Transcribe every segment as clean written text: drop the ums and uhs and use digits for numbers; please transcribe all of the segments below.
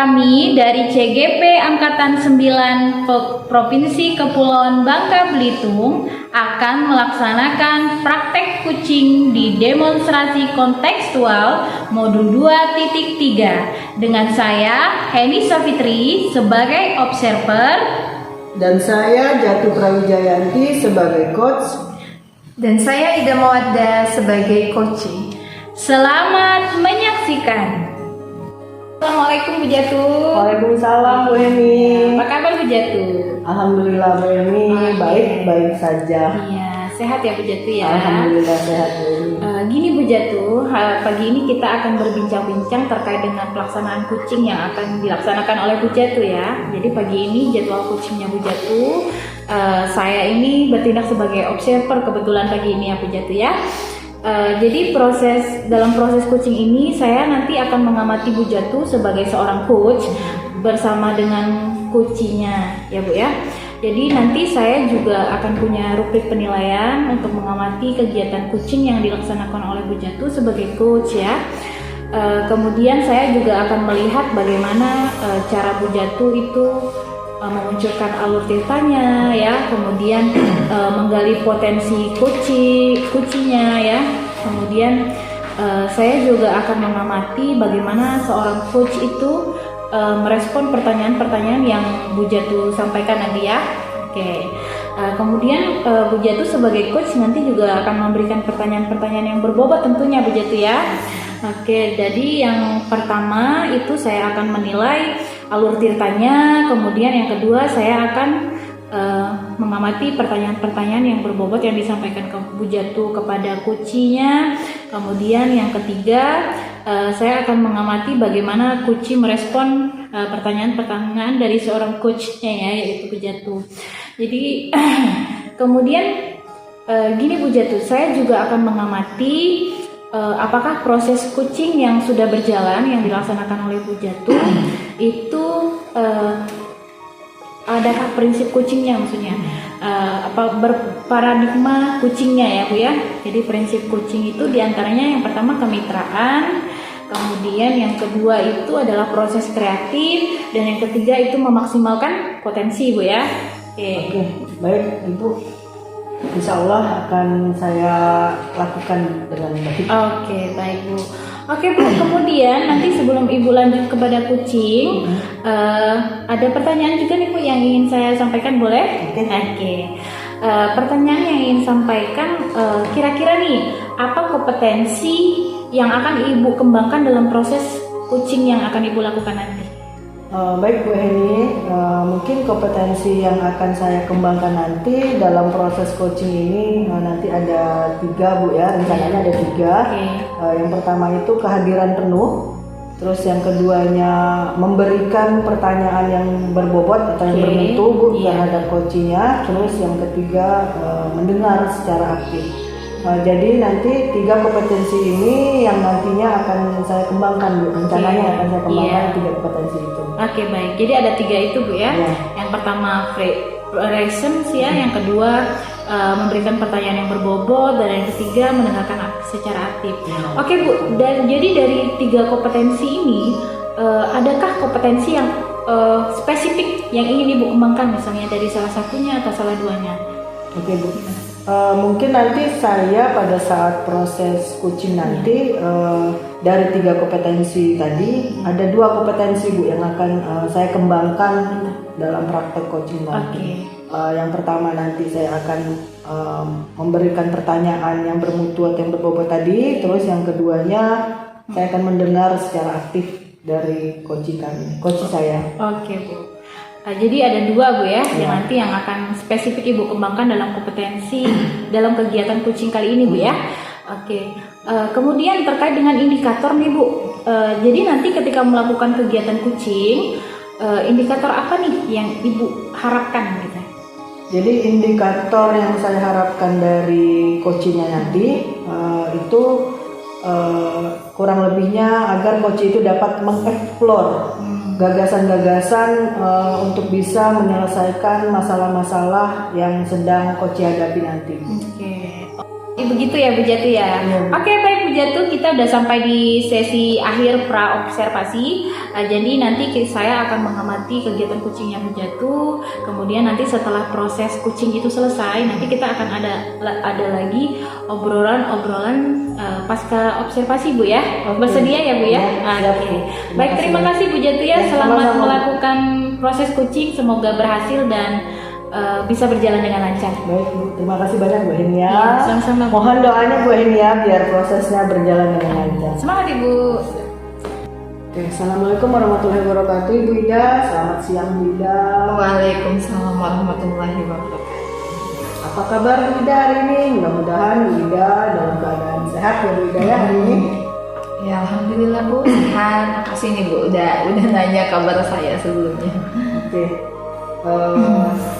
Kami dari CGP Angkatan 9 Provinsi Kepulauan Bangka Belitung akan melaksanakan praktek kucing di demonstrasi kontekstual modul 2.3 dengan saya Heni Safitri sebagai observer dan saya Jatuh Prawijayanti sebagai coach dan saya Ida Mawadda sebagai coaching. Selamat menyaksikan. Assalamualaikum Bu Jatuh. Waalaikumsalam Bu Heni. Apa kabar Bu Jatuh? Alhamdulillah Bu Heni, baik saja. Iya, sehat ya Bu Jatuh ya. Alhamdulillah sehat Bu Heni. Gini Bu Jatuh, pagi ini kita akan berbincang-bincang terkait dengan pelaksanaan kucing yang akan dilaksanakan oleh Bu Jatuh ya. Jadi pagi ini jadwal kucingnya Bu Jatuh, saya ini bertindak sebagai observer kebetulan pagi ini ya Bu Jatuh ya. Jadi dalam proses coaching ini saya nanti akan mengamati Bu Jatuh sebagai seorang coach bersama dengan coachingnya ya Bu ya. Jadi nanti saya juga akan punya rubrik penilaian untuk mengamati kegiatan coaching yang dilaksanakan oleh Bu Jatuh sebagai coach ya. Kemudian saya juga akan melihat bagaimana cara Bu Jatuh itu memunculkan alur ceritanya ya, kemudian menggali potensi kucingnya ya, kemudian saya juga akan mengamati bagaimana seorang coach itu merespon pertanyaan-pertanyaan yang Bu Jatuh sampaikan nanti ya. Oke. Kemudian Bu Jatuh sebagai coach nanti juga akan memberikan pertanyaan-pertanyaan yang berbobot tentunya Bu Jatuh ya. Oke, jadi yang pertama itu saya akan menilai alur ceritanya, kemudian yang kedua saya akan mengamati pertanyaan-pertanyaan yang berbobot yang disampaikan ke Bu Jatuh kepada coachnya. Kemudian yang ketiga saya akan mengamati bagaimana coach merespon pertanyaan-pertanyaan dari seorang coachnya ya, yaitu Bu Jatuh. Jadi kemudian gini Bu Jatuh, saya juga akan mengamati apakah proses coaching yang sudah berjalan yang dilaksanakan oleh Bu Jatuh itu adakah prinsip coachingnya, maksudnya berparadigma coachingnya ya Bu ya. Jadi prinsip coaching itu diantaranya yang pertama kemitraan, kemudian yang kedua itu adalah proses kreatif, dan yang ketiga itu memaksimalkan potensi Bu ya. Oke, baik Ibu. Insya Allah akan saya lakukan dengan baik. Oke, baik Bu. Oke Bu, kemudian nanti sebelum Ibu lanjut kepada kucing, ada pertanyaan juga nih Bu yang ingin saya sampaikan, boleh? Oke. Pertanyaan yang ingin sampaikan, kira-kira nih apa kompetensi yang akan Ibu kembangkan dalam proses kucing yang akan Ibu lakukan nanti? Baik Bu Heni, mungkin kompetensi yang akan saya kembangkan nanti dalam proses coaching ini nanti ada 3 Bu ya, rencananya ada 3. Yang pertama itu kehadiran penuh, terus yang keduanya memberikan pertanyaan yang berbobot atau yang bermutu Bu terhadap coachingnya, terus yang ketiga mendengar secara aktif. Jadi nanti 3 kompetensi ini yang nantinya akan saya kembangkan Bu, rencananya akan saya kembangkan 3 kompetensi itu. Oke, baik, jadi ada 3 itu Bu ya. Yang pertama presence ya, yang kedua memberikan pertanyaan yang berbobot, dan yang ketiga mendengarkan secara aktif. Oke Bu, jadi dari 3 kompetensi ini adakah kompetensi yang spesifik yang ingin Ibu kembangkan, misalnya dari salah satunya atau salah duanya? Oke Bu, mungkin nanti saya pada saat proses coaching nanti dari 3 kompetensi tadi ada 2 kompetensi Bu yang akan saya kembangkan dalam praktek coaching nanti. Yang pertama nanti saya akan memberikan pertanyaan yang bermutu atau yang berbobot tadi, terus yang keduanya saya akan mendengar secara aktif dari coach saya. Oke Bu. Jadi ada 2 Bu ya, yang nanti yang akan spesifik Ibu kembangkan dalam kompetensi dalam kegiatan coaching kali ini Bu ya. Oke. Kemudian terkait dengan indikator nih Bu. Jadi nanti ketika melakukan kegiatan coaching, indikator apa nih yang Ibu harapkan gitu? Jadi indikator yang saya harapkan dari coachingnya nanti itu kurang lebihnya agar coach itu dapat mengeksplor gagasan-gagasan untuk bisa menyelesaikan masalah-masalah yang sedang coach hadapi nanti. Begitu ya Bu Jatu ya. Oke, baik Bu Jatu, kita udah sampai di sesi akhir pra observasi. Jadi nanti saya akan mengamati kegiatan kucingnya Bu Jatu. Kemudian nanti setelah proses kucing itu selesai, nanti kita akan ada lagi obrolan pasca observasi Bu ya. Bersedia ya Bu ya? Oke. Baik, terima kasih Bu Jatu ya. Selamat melakukan proses kucing, semoga berhasil dan bisa berjalan dengan lancar. Baik Bu, terima kasih banyak Bu Henia. Iya, sama-sama. Mohon doanya Bu Henia biar prosesnya berjalan dengan lancar. Semangat Ibu. Oke, Assalamualaikum warahmatullahi wabarakatuh Ibu Ida. Selamat siang Bu Ida. Waalaikumsalam warahmatullahi wabarakatuh. Apa kabar Bu Ida hari ini? Mudah-mudahan Bu Ida dalam keadaan sehat ya Bu Ida ya hari ini. Ya alhamdulillah Bu, sehat. Makasih nih Bu udah nanya kabar saya sebelumnya. Oke.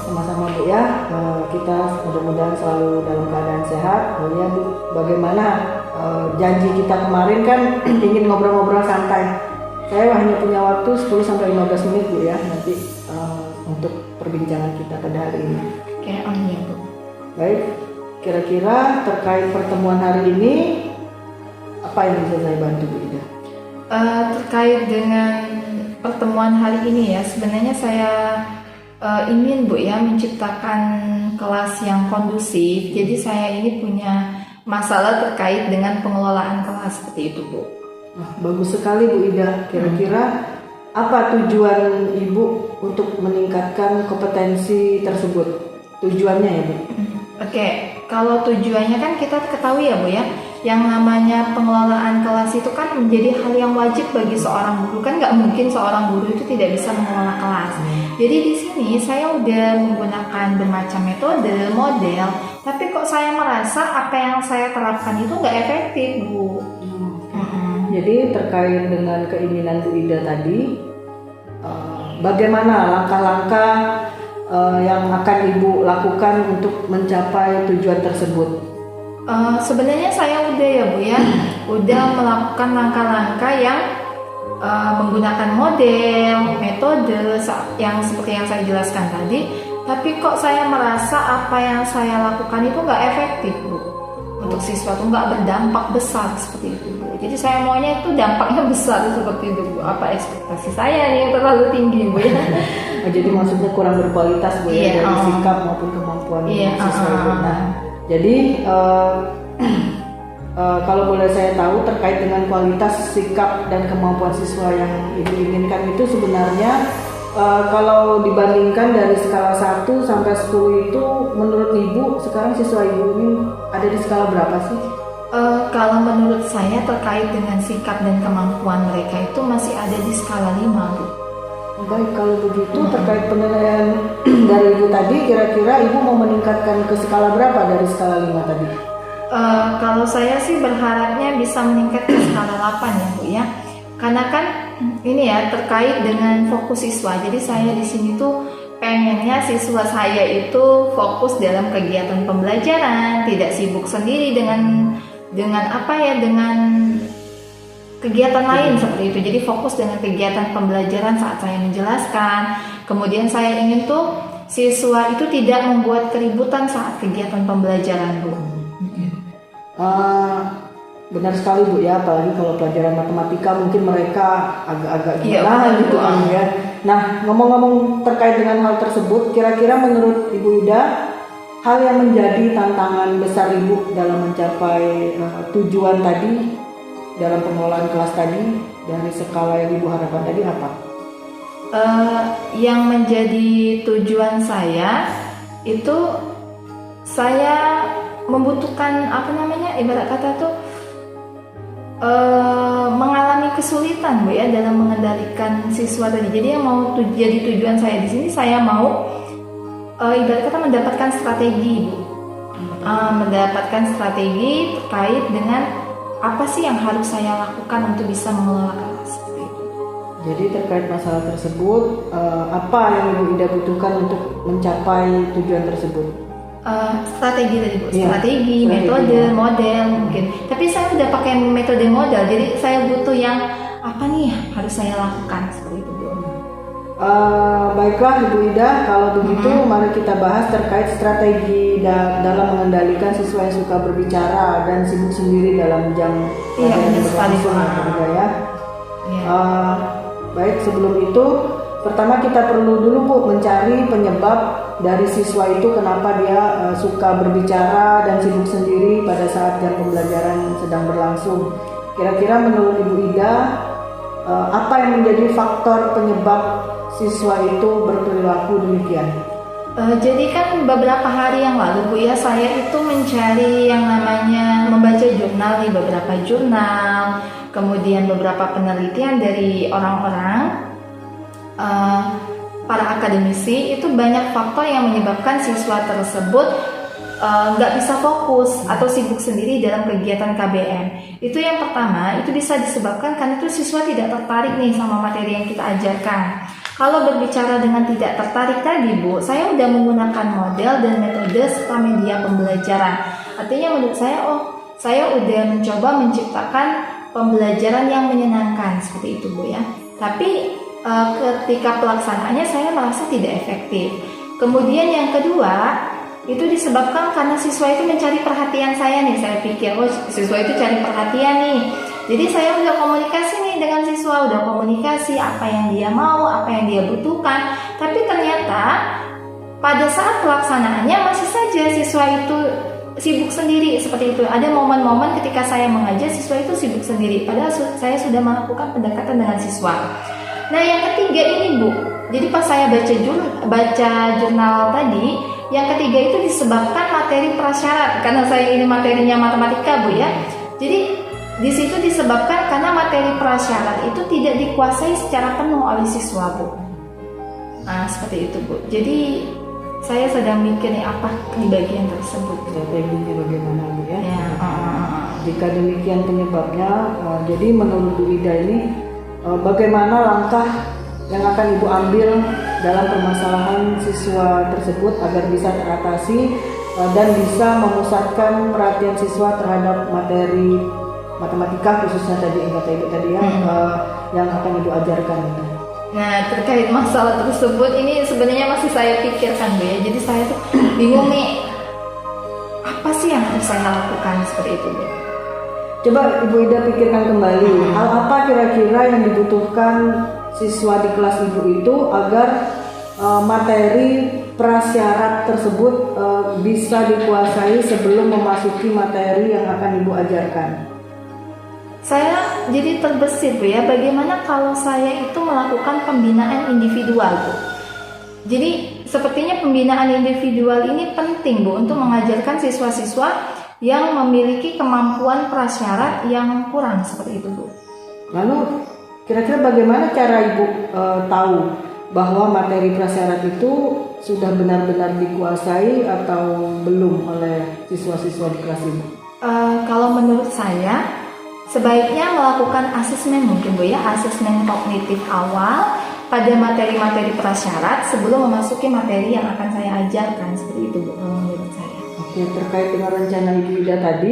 Sama-sama Bu ya, kita mudah-mudahan selalu dalam keadaan sehat. Kemudian Bu, bagaimana janji kita kemarin kan ingin ngobrol-ngobrol santai. Saya hanya punya waktu 10-15 menit Bu ya nanti untuk perbincangan kita pada hari ini. Oke, iya Bu. Baik, kira-kira terkait pertemuan hari ini apa yang bisa saya bantu Bu Ida? Terkait dengan pertemuan hari ini ya, sebenarnya saya ingin Bu ya menciptakan kelas yang kondusif. Jadi saya ini punya masalah terkait dengan pengelolaan kelas seperti itu Bu. Nah, bagus sekali Bu Ida. Kira-kira apa tujuan Ibu untuk meningkatkan kompetensi tersebut? Tujuannya ya Bu? Oke, kalau tujuannya kan kita ketahui ya Bu ya, yang namanya pengelolaan kelas itu kan menjadi hal yang wajib bagi seorang guru. Kan nggak mungkin seorang guru itu tidak bisa mengelola kelas. Jadi di sini saya udah menggunakan bermacam metode, model, tapi kok saya merasa apa yang saya terapkan itu nggak efektif Bu. Jadi terkait dengan keinginan Bu Ida tadi, bagaimana langkah-langkah yang akan Ibu lakukan untuk mencapai tujuan tersebut? Sebenarnya saya udah ya Bu ya, udah melakukan langkah-langkah yang menggunakan model, metode yang seperti yang saya jelaskan tadi, tapi kok saya merasa apa yang saya lakukan itu nggak efektif Bu. Untuk siswa itu nggak berdampak besar seperti itu Bu. Jadi saya maunya itu dampaknya besar seperti itu Bu. Apa ekspektasi saya nih yang terlalu tinggi Bu ya? Jadi maksudnya kurang berkualitas Bu ya, dari sikap maupun kemampuan siswa Ibu. Nah, jadi kalau boleh saya tahu terkait dengan kualitas sikap dan kemampuan siswa yang Ibu inginkan itu sebenarnya kalau dibandingkan dari skala 1 sampai 10 itu menurut Ibu sekarang siswa Ibu ini ada di skala berapa sih? Kalau menurut saya terkait dengan sikap dan kemampuan mereka itu masih ada di skala 5 Bu. Baik, kalau begitu terkait penilaian dari Ibu tadi kira-kira Ibu mau meningkatkan ke skala berapa dari skala 5 tadi? Kalau saya sih berharapnya bisa meningkat ke skala 8 ya Bu ya. Karena kan ini ya terkait dengan fokus siswa. Jadi saya di sini tuh pengennya siswa saya itu fokus dalam kegiatan pembelajaran, tidak sibuk sendiri dengan apa ya, dengan kegiatan lain seperti itu. Jadi fokus dengan kegiatan pembelajaran saat saya menjelaskan. Kemudian saya ingin tuh siswa itu tidak membuat keributan saat kegiatan pembelajaran Bu. Benar sekali Bu ya, apalagi kalau pelajaran matematika mungkin mereka agak-agak gimana gitu kan ya. Nah, ngomong-ngomong terkait dengan hal tersebut, kira-kira menurut Ibu Ida hal yang menjadi tantangan besar Ibu dalam mencapai tujuan tadi dalam pengelolaan kelas tadi dari skala yang Ibu harapkan tadi apa? Yang menjadi tujuan saya itu saya membutuhkan apa namanya, ibarat kata tuh mengalami kesulitan Bu ya dalam mengendalikan siswa tadi. Jadi yang mau jadi tujuan saya di sini, saya mau ibarat kata mendapatkan strategi Bu. Mendapatkan strategi terkait dengan apa sih yang harus saya lakukan untuk bisa mengelola kelas. Jadi terkait masalah tersebut, apa yang Ibu Ida butuhkan untuk mencapai tujuan tersebut? Strategi tadi Bu, strategi, metode, model mungkin. Tapi saya udah pakai metode model, jadi saya butuh yang apa nih harus saya lakukan seperti itu Bu. Baiklah Ibu Ida, kalau begitu mari kita bahas terkait strategi dalam mengendalikan siswa yang suka berbicara dan sibuk sendiri dalam jam Iya, benar sekali, Bu. ya. Baik, sebelum itu pertama kita perlu dulu Bu mencari penyebab dari siswa itu kenapa dia suka berbicara dan sibuk sendiri pada saat jam pembelajaran sedang berlangsung. Kira-kira menurut Ibu Ida apa yang menjadi faktor penyebab siswa itu berperilaku demikian? Jadi kan beberapa hari yang lalu Bu ya, saya itu mencari yang namanya membaca jurnal nih, beberapa jurnal, kemudian beberapa penelitian dari orang-orang para akademisi. Itu banyak faktor yang menyebabkan siswa tersebut nggak bisa fokus atau sibuk sendiri dalam kegiatan KBM. Itu yang pertama, itu bisa disebabkan karena itu siswa tidak tertarik nih sama materi yang kita ajarkan. Kalau berbicara dengan tidak tertarik tadi Bu, saya udah menggunakan model dan metode serta media pembelajaran. Artinya menurut saya, saya udah mencoba menciptakan pembelajaran yang menyenangkan seperti itu Bu ya. Tapi ketika pelaksanaannya saya merasa tidak efektif. Kemudian yang kedua, itu disebabkan karena siswa itu mencari perhatian saya nih. Saya pikir, siswa itu cari perhatian nih. Jadi saya udah komunikasi nih dengan siswa, udah komunikasi apa yang dia mau, apa yang dia butuhkan. Tapi ternyata pada saat pelaksanaannya masih saja siswa itu sibuk sendiri seperti itu. Ada momen-momen ketika saya mengajar siswa itu sibuk sendiri, padahal saya sudah melakukan pendekatan dengan siswa. Nah yang ketiga ini Bu, jadi pas saya baca jurnal tadi, yang ketiga itu disebabkan materi prasyarat. Karena saya ini materinya matematika Bu ya, jadi di situ disebabkan karena materi prasyarat itu tidak dikuasai secara penuh oleh siswa Bu. Nah seperti itu Bu. Jadi saya sedang mikir nih apa di bagian tersebut. Strateginya bagaimana Bu ya? Jika demikian penyebabnya, jadi menurut Bu Ida ini bagaimana langkah yang akan Ibu ambil dalam permasalahan siswa tersebut agar bisa teratasi dan bisa memusatkan perhatian siswa terhadap materi matematika khususnya tadi kata Ibu tadi ya, yang akan Ibu ajarkan itu. Nah terkait masalah tersebut ini sebenarnya masih saya pikirkan Bu ya. Jadi saya tuh bingung nih, apa sih yang harus saya lakukan seperti itu Bu. Coba Ibu Ida pikirkan kembali, hal apa kira-kira yang dibutuhkan siswa di kelas Ibu itu agar materi prasyarat tersebut bisa dikuasai sebelum memasuki materi yang akan Ibu ajarkan. Saya jadi terbesit Bu ya, bagaimana kalau saya itu melakukan pembinaan individual Bu. Jadi sepertinya pembinaan individual ini penting Bu untuk mengajarkan siswa-siswa yang memiliki kemampuan prasyarat yang kurang seperti itu Bu. Lalu kira-kira bagaimana cara Ibu tahu bahwa materi prasyarat itu sudah benar-benar dikuasai atau belum oleh siswa-siswa di kelas Ibu? Kalau menurut saya sebaiknya melakukan asesmen mungkin Bu ya, asesmen kognitif awal pada materi-materi prasyarat sebelum memasuki materi yang akan saya ajarkan seperti itu Bu kalau menurut saya. Oke, terkait dengan rencana Ibu Ida tadi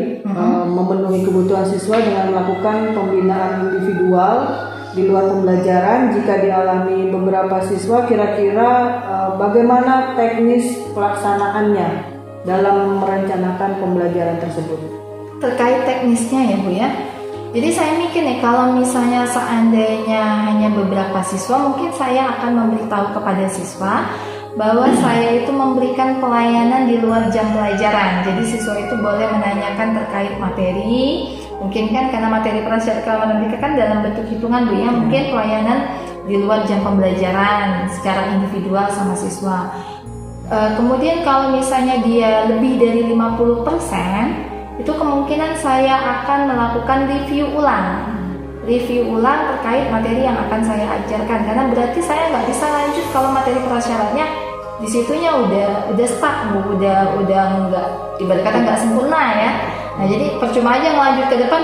memenuhi kebutuhan siswa dengan melakukan pembinaan individual di luar pembelajaran jika dialami beberapa siswa, kira-kira bagaimana teknis pelaksanaannya dalam merencanakan pembelajaran tersebut? Terkait teknisnya ya Bu ya. Jadi saya mikir nih, kalau misalnya seandainya hanya beberapa siswa, mungkin saya akan memberitahu kepada siswa bahwa saya itu memberikan pelayanan di luar jam pelajaran. Jadi siswa itu boleh menanyakan terkait materi, mungkin kan karena materi prasyarat kalau matematika kan dalam bentuk hitungan Bu ya, mungkin pelayanan di luar jam pembelajaran secara individual sama siswa. Kemudian kalau misalnya dia lebih dari 50%, itu kemungkinan saya akan melakukan review ulang terkait materi yang akan saya ajarkan, karena berarti saya nggak bisa lanjut kalau materi prasyaratnya di situnya udah stuck Bu, udah nggak, ibarat kata nggak sempurna ya. Nah jadi percuma aja ngelanjut ke depan,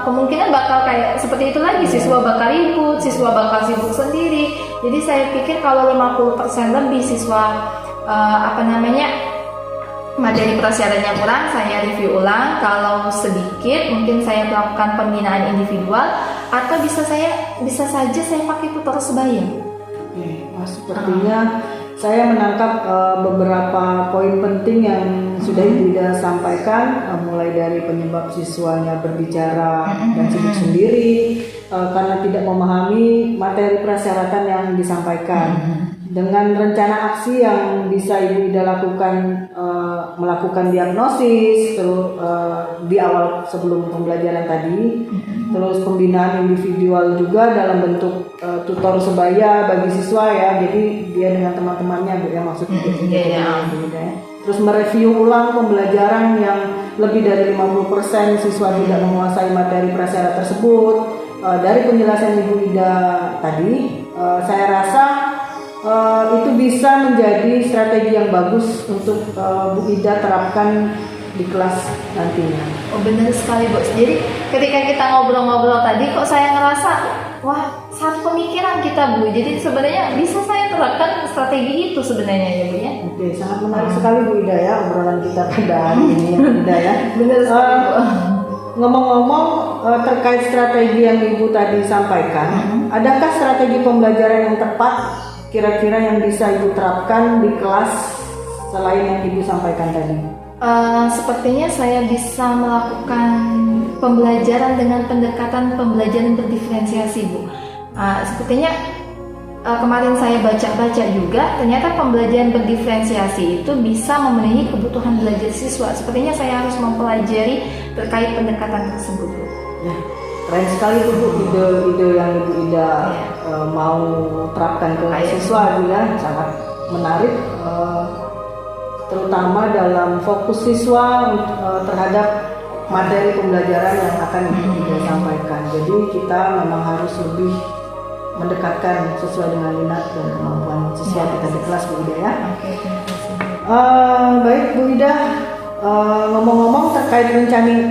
kemungkinan bakal kayak seperti itu lagi, siswa bakal ribut, siswa bakal sibuk sendiri. Jadi saya pikir kalau 50% lebih siswa materi prasyaratnya kurang, saya review ulang. Kalau sedikit mungkin saya melakukan pembinaan individual, atau bisa saja saya pakai tutor sebaya. Sepertinya saya menangkap beberapa poin penting yang sudah Ibu Ida sampaikan, mulai dari penyebab siswanya berbicara dan sibuk sendiri karena tidak memahami materi persyaratan yang disampaikan. Dengan rencana aksi yang bisa Ibu Ida lakukan, melakukan diagnosis terus di awal sebelum pembelajaran tadi, terus pembinaan individual juga dalam bentuk tutor sebaya bagi siswa ya, jadi dia dengan teman-temannya Bu ya, maksudnya terus mereview ulang pembelajaran yang lebih dari 50% siswa tidak menguasai materi prasyarat tersebut. Dari penjelasan Ibu Ida tadi, saya rasa itu bisa menjadi strategi yang bagus untuk Bu Ida terapkan di kelas nantinya. Oh benar sekali Bu. Jadi ketika kita ngobrol-ngobrol tadi kok saya ngerasa wah satu pemikiran kita Bu. Jadi sebenarnya bisa saya terapkan strategi itu sebenarnya ya Bu ya. Oke, sangat menarik sekali Bu Ida ya obrolan kita pada hari ini ya Bu Ida ya. Benar sekali Bu. Ngomong-ngomong terkait strategi yang Ibu tadi sampaikan, adakah strategi pembelajaran yang tepat kira-kira yang bisa Ibu terapkan di kelas selain yang Ibu sampaikan tadi? Sepertinya saya bisa melakukan pembelajaran dengan pendekatan pembelajaran berdiferensiasi Bu. Sepertinya kemarin saya baca-baca juga, ternyata pembelajaran berdiferensiasi itu bisa memenuhi kebutuhan belajar siswa. Sepertinya saya harus mempelajari terkait pendekatan tersebut Bu. Ya, keren sekali tuh Bu, ide-ide yang Ibu Ida mau terapkan ke siswa Bu ya, sangat menarik, terutama dalam fokus siswa terhadap materi pembelajaran yang akan Ibu Ida sampaikan. Jadi kita memang harus lebih mendekatkan sesuai dengan minat dan kemampuan siswa kita di kelas Bu Ida ya. Baik Bu Ida, ngomong-ngomong terkait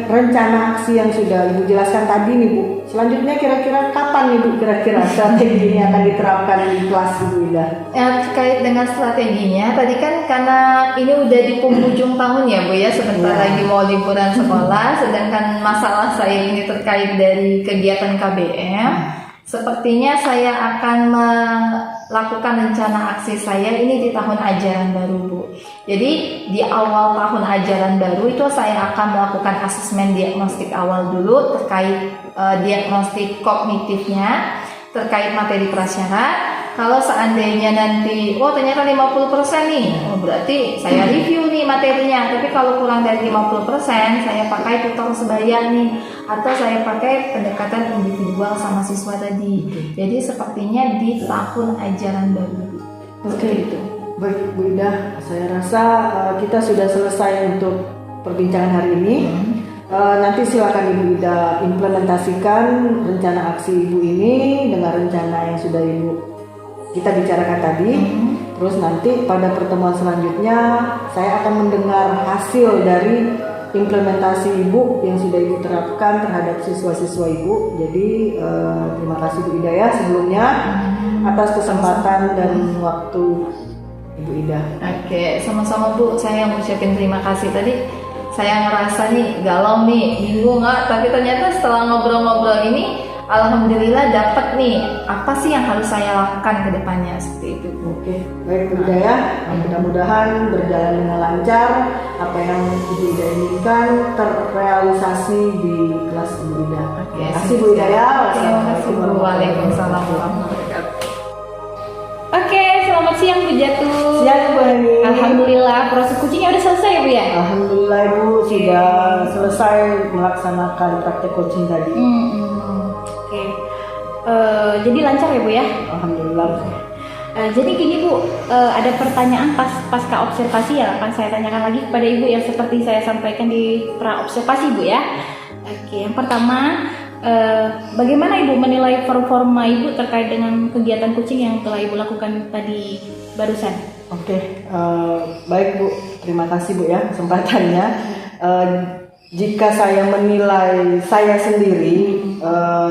rencana aksi yang sudah Ibu jelaskan tadi nih Bu, selanjutnya kira-kira kapan nih Bu kira-kira strategi ini akan diterapkan di kelas Bu Ida? Terkait dengan strateginya, tadi kan karena ini udah di penghujung tahun ya Bu ya, sebentar lagi mau liburan sekolah, sedangkan masalah saya ini terkait dari kegiatan KBM. Sepertinya saya akan melakukan rencana aksi saya ini di tahun ajaran baru Bu. Jadi di awal tahun ajaran baru itu saya akan melakukan asesmen diagnostik awal dulu terkait diagnostik kognitifnya, terkait materi prasyarat. Kalau seandainya nanti, oh ternyata 50% nih, oh berarti saya review nih materinya. Tapi kalau kurang dari 50%, saya pakai tutor sebaya nih, atau saya pakai pendekatan individual sama siswa tadi. Jadi sepertinya di tahun ajaran baru. Oke, itu. Baik Bu Ida, saya rasa kita sudah selesai untuk perbincangan hari ini. Nanti silakan Ibu Ida implementasikan rencana aksi Ibu ini dengan rencana yang sudah Ibu kita bicarakan tadi. Terus nanti pada pertemuan selanjutnya saya akan mendengar hasil dari implementasi Ibu yang sudah Ibu terapkan terhadap siswa-siswa Ibu. Jadi terima kasih Bu Ida ya sebelumnya atas kesempatan dan waktu Ibu Ida. Oke, sama-sama Bu, saya mengucapkan terima kasih. Tadi saya ngerasa nih galau nih, bingung nggak, tapi ternyata setelah ngobrol-ngobrol ini alhamdulillah dapat nih apa sih yang harus saya lakukan ke depannya, seperti itu. Oke, baik Bu Ida ya. Mudah-mudahan berjalan dengan lancar, apa yang Ibu Ida inginkan terrealisasi di kelas Ibu Ida. Terima kasih Bu Ida ya. Terima kasih Bu. Waalaikumsalam warahmatullahi wabarakatuh. Oke, selamat siang Bu Jatu. Siang Bu Hani. Alhamdulillah proses coachingnya udah selesai ya Bu ya? Alhamdulillah Bu sudah selesai melaksanakan praktek coaching tadi. Oke. Jadi lancar ya Bu ya? Alhamdulillah. Jadi gini Bu, ada pertanyaan pasca observasi ya, akan saya tanyakan lagi kepada Ibu yang seperti saya sampaikan di pra observasi Bu ya. Oke, yang pertama, bagaimana Ibu menilai performa Ibu terkait dengan kegiatan coaching yang telah Ibu lakukan tadi barusan? Oke, baik Bu, terima kasih Bu ya kesempatannya. Jika saya menilai saya sendiri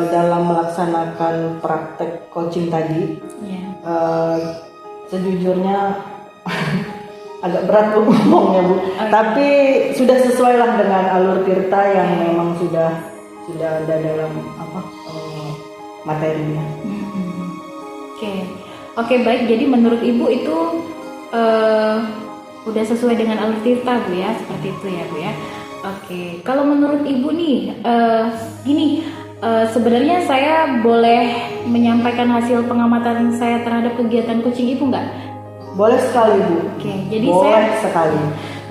dalam melaksanakan praktek coaching tadi, sejujurnya agak berat Bu ngomongnya Bu. Tapi sudah sesuai lah dengan alur Tirta yang memang sudah ada dalam materinya. Oke. Oke, baik. Jadi menurut Ibu itu udah sesuai dengan alur tirta, Bu ya, seperti itu ya, Bu ya. Oke, kalau menurut Ibu nih, gini, sebenarnya saya boleh menyampaikan hasil pengamatan saya terhadap kegiatan coaching Ibu nggak? Boleh sekali Bu. Oke, jadi Boleh sekali.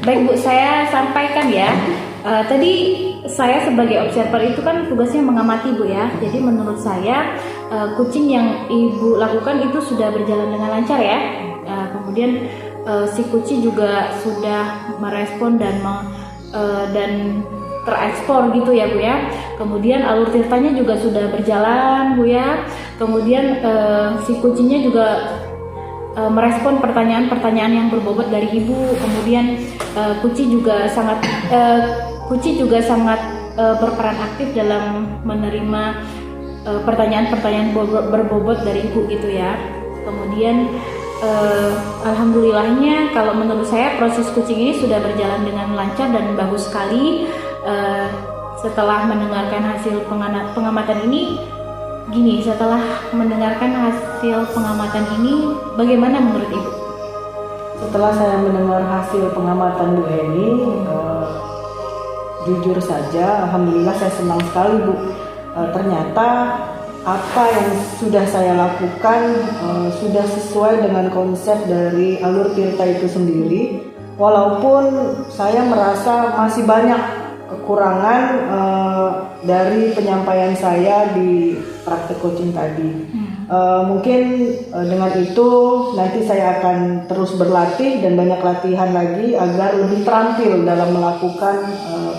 baik Bu, saya sampaikan ya. Tadi saya sebagai observer itu kan tugasnya mengamati Bu ya. Jadi menurut saya coaching yang Ibu lakukan itu sudah berjalan dengan lancar ya. Kemudian si coach juga sudah merespon dan terekspor gitu ya Bu ya. Kemudian alur tirtanya juga sudah berjalan Bu ya. Kemudian si coachingnya juga merespon pertanyaan-pertanyaan yang berbobot dari Ibu. Kemudian Kuci juga sangat berperan aktif dalam menerima pertanyaan-pertanyaan berbobot dari Ibu gitu ya. Kemudian alhamdulillahnya kalau menurut saya proses coaching ini sudah berjalan dengan lancar dan bagus sekali. Setelah mendengarkan hasil pengamatan ini, gini, setelah mendengarkan hasil pengamatan ini, bagaimana menurut Ibu? Setelah saya mendengar hasil pengamatan Bu Heni, jujur saja, alhamdulillah saya senang sekali Bu. Ternyata apa yang sudah saya lakukan sudah sesuai dengan konsep dari alur tirta itu sendiri. Walaupun saya merasa masih banyak kekurangan dari penyampaian saya di praktek coaching tadi. Mungkin dengan itu nanti saya akan terus berlatih dan banyak latihan lagi agar lebih terampil dalam melakukan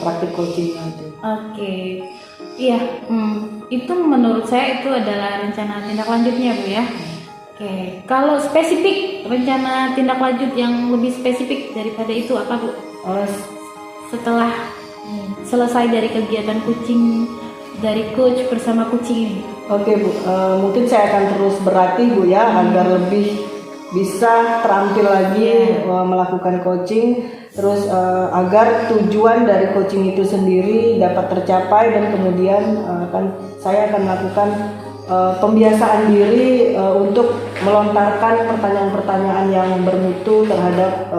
praktek coaching nanti. Oke, iya, itu menurut saya itu adalah rencana tindak lanjutnya Bu ya. Oke, kalau spesifik rencana tindak lanjut yang lebih spesifik daripada itu apa Bu? Setelah selesai dari kegiatan coaching dari coach bersama coaching ini. Oke Bu, mungkin saya akan terus berlatih Bu ya agar lebih bisa terampil lagi melakukan coaching, terus agar tujuan dari coaching itu sendiri dapat tercapai dan kemudian saya akan melakukan pembiasaan diri untuk melontarkan pertanyaan-pertanyaan yang bermutu terhadap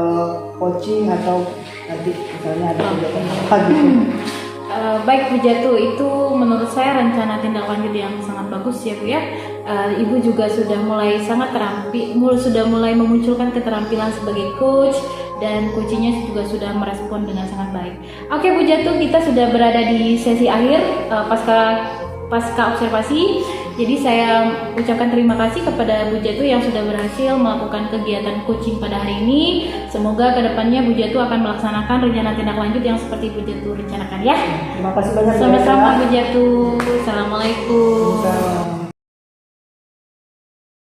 coaching atau nanti misalnya ada kegiatan apa gitu. Baik Bu Jatu, itu menurut saya rencana tindak lanjut yang sangat bagus ya Bu ya. Ibu juga sudah mulai sangat sudah mulai memunculkan keterampilan sebagai coach dan coachingnya juga sudah merespon dengan sangat baik. Oke Bu Jatu, kita sudah berada di sesi akhir pasca observasi. Jadi saya ucapkan terima kasih kepada Bu Jatu yang sudah berhasil melakukan kegiatan coaching pada hari ini. Semoga kedepannya Bu Jatu akan melaksanakan rencana tindak lanjut yang seperti Bu Jatu rencanakan ya. Terima kasih banyak. Sama-sama Bu Jatu. Assalamualaikum. Salam.